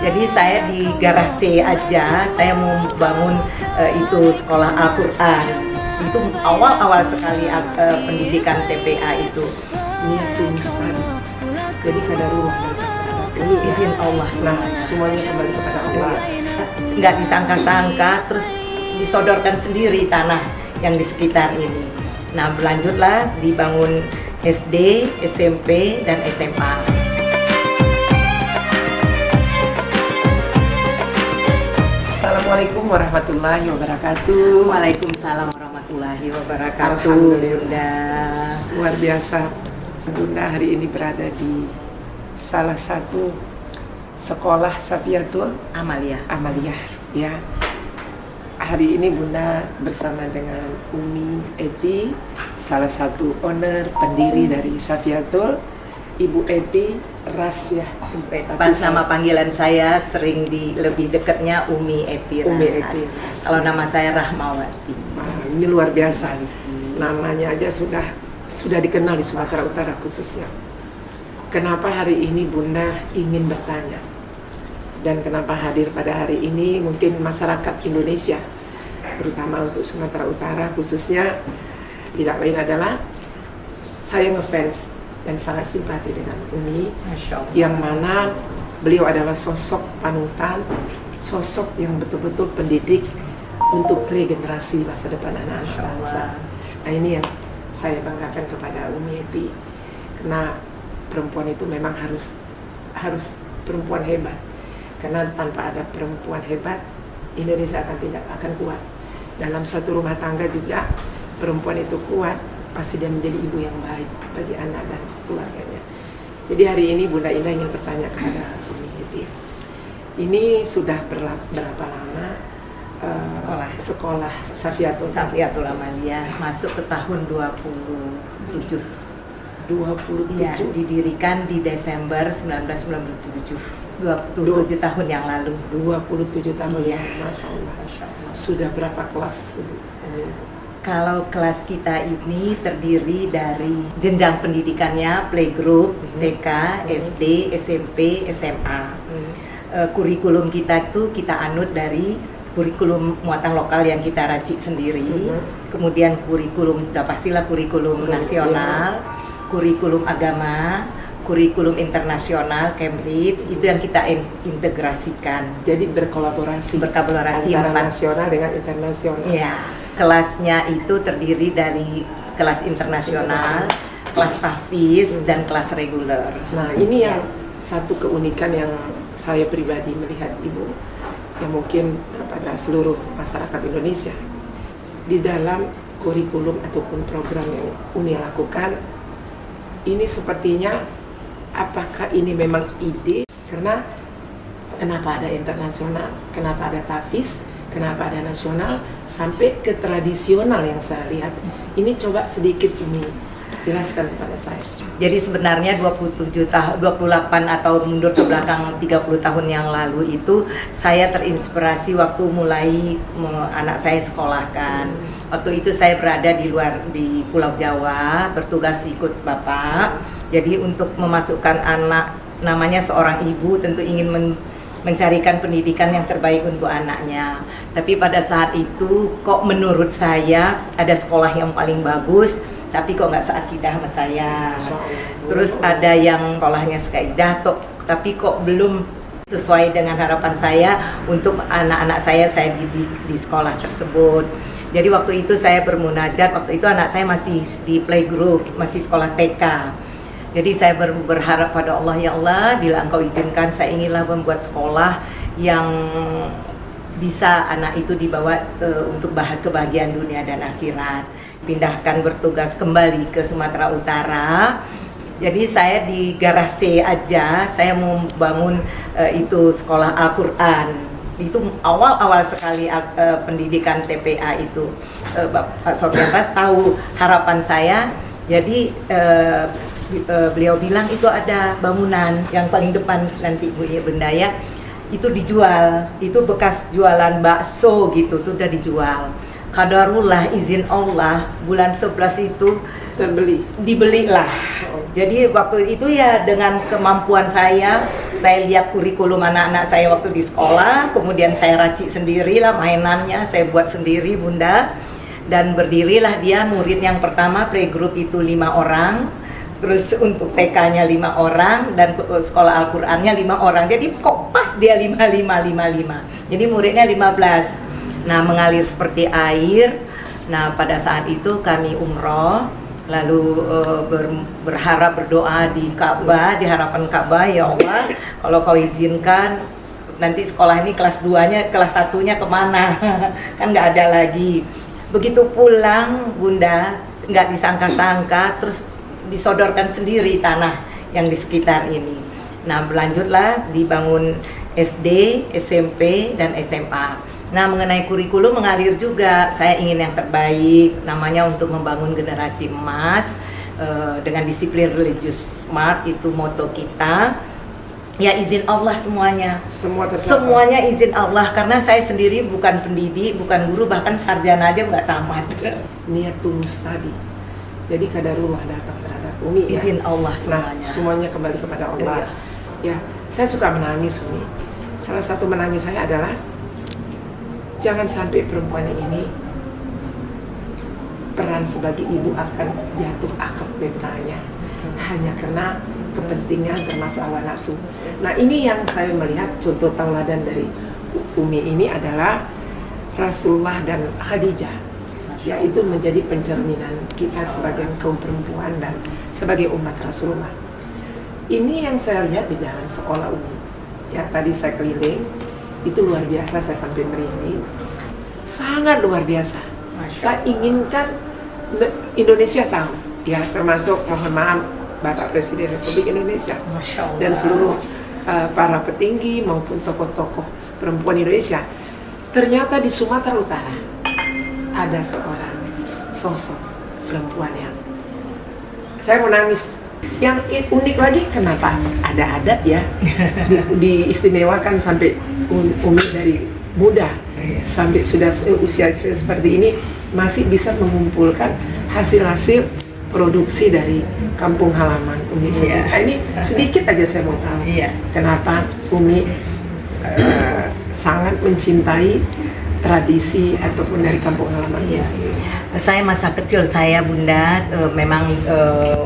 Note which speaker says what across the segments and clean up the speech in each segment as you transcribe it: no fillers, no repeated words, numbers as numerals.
Speaker 1: Jadi saya di garasi aja, saya mau bangun itu sekolah Al-Quran. Itu awal-awal sekali pendidikan TPA itu.
Speaker 2: Niatul mustadi. Jadi kadarullah. Ini
Speaker 1: Izin Allah
Speaker 2: Nah, semuanya kembali kepada Allah.
Speaker 1: nggak disangka-sangka, terus disodorkan sendiri tanah yang di sekitar ini. Nah, berlanjutlah dibangun SD, SMP, dan SMA.
Speaker 2: Assalamualaikum warahmatullahi wabarakatuh.
Speaker 1: Waalaikumsalam warahmatullahi wabarakatuh.
Speaker 2: Alhamdulillah. Luar biasa. Bunda hari ini berada di salah satu sekolah Safiatul
Speaker 1: Amalia.
Speaker 2: Amaliyah, ya. Hari ini Bunda bersama dengan Umi Eti, salah satu owner pendiri dari Safiatul, Ibu Eti Rasya.
Speaker 1: Nama panggilan saya sering lebih dekatnya Umi Eti.
Speaker 2: Umi Eti.
Speaker 1: Kalau nama saya Rahmawati.
Speaker 2: Nah, ini luar biasa. Namanya aja sudah dikenal di Sumatera Utara khususnya. Kenapa hari ini Bunda ingin bertanya? Dan kenapa hadir pada hari ini? Mungkin masyarakat Indonesia, terutama untuk Sumatera Utara khususnya, tidak lain adalah saya ngefans dan sangat simpati dengan Umi, yang mana beliau adalah sosok panutan, sosok yang betul-betul pendidik untuk regenerasi masa depan anak-anak bangsa. Nah, ini yang saya banggakan kepada Umi Eti, karena perempuan itu memang harus perempuan hebat. Karena tanpa ada perempuan hebat, Indonesia tidak akan kuat. Dalam satu rumah tangga juga, perempuan itu kuat, pasti dia menjadi ibu yang baik bagi anak dan keluarganya. Jadi hari ini Bunda Indah ingin bertanya kepada Umi Eti. Ini sudah berapa lama sekolah
Speaker 1: Safiatul Amalia masuk ke tahun 27.
Speaker 2: 27?
Speaker 1: Ya, didirikan di Desember 1997. 27 tahun yang lalu.
Speaker 2: 27 tahun,
Speaker 1: iya.
Speaker 2: Masya Allah. Sudah berapa kelas?
Speaker 1: Kalau kelas kita ini terdiri dari jenjang pendidikannya playgroup, TK, SD, SMP, SMA. Kurikulum kita itu kita anut dari kurikulum muatan lokal yang kita racik sendiri. Kemudian kurikulum, sudah pastilah kurikulum nasional, kurikulum agama, kurikulum internasional, Cambridge, itu yang kita integrasikan.
Speaker 2: Jadi berkolaborasi antara nasional dengan internasional.
Speaker 1: Iya, kelasnya itu terdiri dari kelas internasional, kelas tahfiz, dan kelas reguler.
Speaker 2: Nah, ini yang satu keunikan yang saya pribadi melihat Ibu, yang mungkin kepada seluruh masyarakat Indonesia. Di dalam kurikulum ataupun program yang Uni lakukan, ini sepertinya apakah ini memang ide? Karena kenapa ada internasional, kenapa ada tahfiz, kenapa ada nasional, sampai ke tradisional yang saya lihat. Ini coba sedikit ini jelaskan kepada saya.
Speaker 1: Jadi sebenarnya 28 atau mundur ke belakang 30 tahun yang lalu itu saya terinspirasi waktu mulai anak saya sekolahkan. Waktu itu saya berada di Pulau Jawa, bertugas ikut Bapak. Jadi untuk memasukkan anak, namanya seorang ibu tentu ingin mencarikan pendidikan yang terbaik untuk anaknya. Tapi pada saat itu kok menurut saya ada sekolah yang paling bagus, tapi kok nggak seakidah sama saya. Terus ada yang sekolahnya seakidah, tapi kok belum sesuai dengan harapan saya untuk anak-anak saya didik di sekolah tersebut. Jadi waktu itu saya bermunajat, waktu itu anak saya masih di playgroup, masih sekolah TK. Jadi saya berharap pada Allah, ya Allah, bila Engkau izinkan, saya inginlah membuat sekolah yang bisa anak itu dibawa untuk kebahagiaan dunia dan akhirat. Pindahkan bertugas kembali ke Sumatera Utara. Jadi saya di garasi aja, saya mau bangun itu sekolah Al-Quran. Itu awal-awal sekali pendidikan TPA itu. Bapak Sofian Ras tahu harapan saya, jadi beliau bilang itu ada bangunan yang paling depan nanti Bu Bendaya itu dijual, itu bekas jualan bakso gitu, tuh udah dijual. Qadarullah, izin Allah, bulan 11 itu
Speaker 2: terbeli,
Speaker 1: dibelilah. Jadi waktu itu ya dengan kemampuan saya lihat kurikulum anak-anak saya waktu di sekolah, kemudian saya racik sendirilah mainannya, saya buat sendiri Bunda. Dan berdirilah dia murid yang pertama playgroup itu 5 orang, terus untuk TK-nya 5 orang, dan sekolah Al-Qur'annya 5 orang. Jadi kok pas dia 5. Jadi muridnya 15. Nah, mengalir seperti air. Nah, pada saat itu kami umroh, lalu berharap berdoa di Ka'bah, di harapan Ka'bah, ya Allah, kalau kau izinkan nanti sekolah ini kelas 2-nya, kelas 1-nya kemana? Kan nggak ada lagi. Begitu pulang Bunda, nggak disangka-sangka, terus disodorkan sendiri tanah yang di sekitar ini. Nah, berlanjutlah dibangun SD, SMP, dan SMA. Nah, mengenai kurikulum mengalir juga, saya ingin yang terbaik, namanya untuk membangun generasi emas dengan disiplin religius smart, itu moto kita. Ya, izin Allah semuanya. Semuanya izin Allah, karena saya sendiri bukan pendidik, bukan guru, bahkan sarjana aja nggak tamat.
Speaker 2: Niat tulus tadi. Jadi kadarullah datang terhadap Umi.
Speaker 1: Izin
Speaker 2: ya.
Speaker 1: Allah semuanya.
Speaker 2: Nah, semuanya kembali kepada Allah. Ya, saya suka menangis Umi. Salah satu menangis saya adalah jangan sampai perempuan ini peran sebagai ibu akan jatuh akal mentalnya hanya karena kepentingan termasuk hawa nafsu. Nah, ini yang saya melihat contoh tauladan dari Umi ini adalah Rasulullah dan Khadijah, yaitu menjadi pencerminan kita sebagai kaum perempuan dan sebagai umat Rasulullah. Ini yang saya lihat di dalam sekolah Umi. Ya, tadi saya keliling, itu luar biasa, saya sampai merinding. Sangat luar biasa. Saya inginkan Indonesia tahu, ya, termasuk mohon maaf Bapak Presiden Republik Indonesia dan seluruh para petinggi maupun tokoh-tokoh perempuan Indonesia. Ternyata di Sumatera Utara ada seorang sosok perempuan yang saya menangis. Yang unik lagi, kenapa ada adat ya diistimewakan sampai Umi dari muda sampai sudah usia seperti ini masih bisa mengumpulkan hasil-hasil produksi dari kampung halaman Umi sendiri. Nah, ini sedikit aja saya mau tahu kenapa Umi sangat mencintai tradisi ataupun dari kampung halaman Umi sendiri.
Speaker 1: Saya masa kecil saya Bunda memang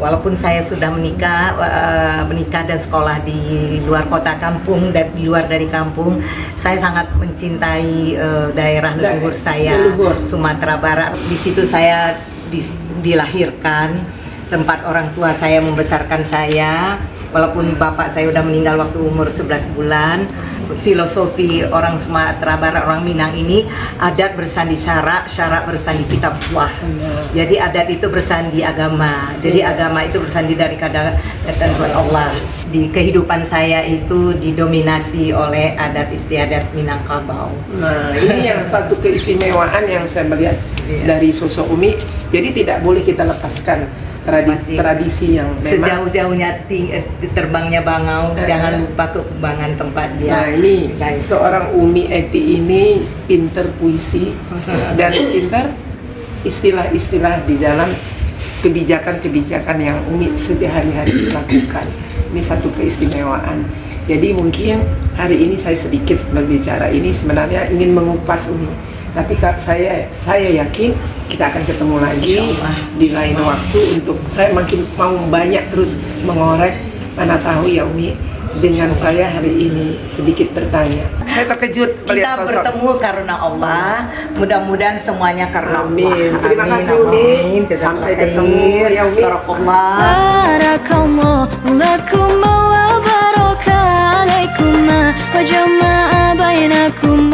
Speaker 1: walaupun saya sudah menikah dan sekolah di luar kota kampung dan di luar dari kampung, saya sangat mencintai daerah leluhur saya, Sumatera Barat. Di situ saya dilahirkan, tempat orang tua saya membesarkan saya. Walaupun bapak saya udah meninggal waktu umur 11 bulan, filosofi orang Sumatera Barat, orang Minang ini, adat bersandi syarak, syarak bersandi kitab buah. Jadi adat itu bersandi agama. Jadi agama itu bersandi dari ketentuan Allah. Di kehidupan saya itu didominasi oleh adat istiadat Minangkabau.
Speaker 2: Nah, ini yang satu keistimewaan yang saya melihat dari sosok Umi. Jadi tidak boleh kita lepaskan tradisi yang memang
Speaker 1: sejauh-jauhnya terbangnya bangau, jangan lupa kekembangan tempat dia.
Speaker 2: Nah, ini seorang Umi Eti ini pinter puisi dan pinter istilah-istilah di dalam kebijakan-kebijakan yang Umi setiap hari-hari lakukan. Ini satu keistimewaan. Jadi mungkin hari ini saya sedikit berbicara ini sebenarnya ingin mengupas Umi. Tapi saya yakin kita akan ketemu lagi di lain waktu untuk saya makin mau banyak terus mengorek, mana tahu ya Umi dengan saya hari ini sedikit bertanya. Saya terkejut melihat
Speaker 1: kita bertemu karena Allah, mudah-mudahan semuanya karena Allah.
Speaker 2: Amin. Terima kasih Umi. Sampai ketemu ya Umi.
Speaker 3: Barakallahu lakum wa baraka alaikum wa jama'a bainakum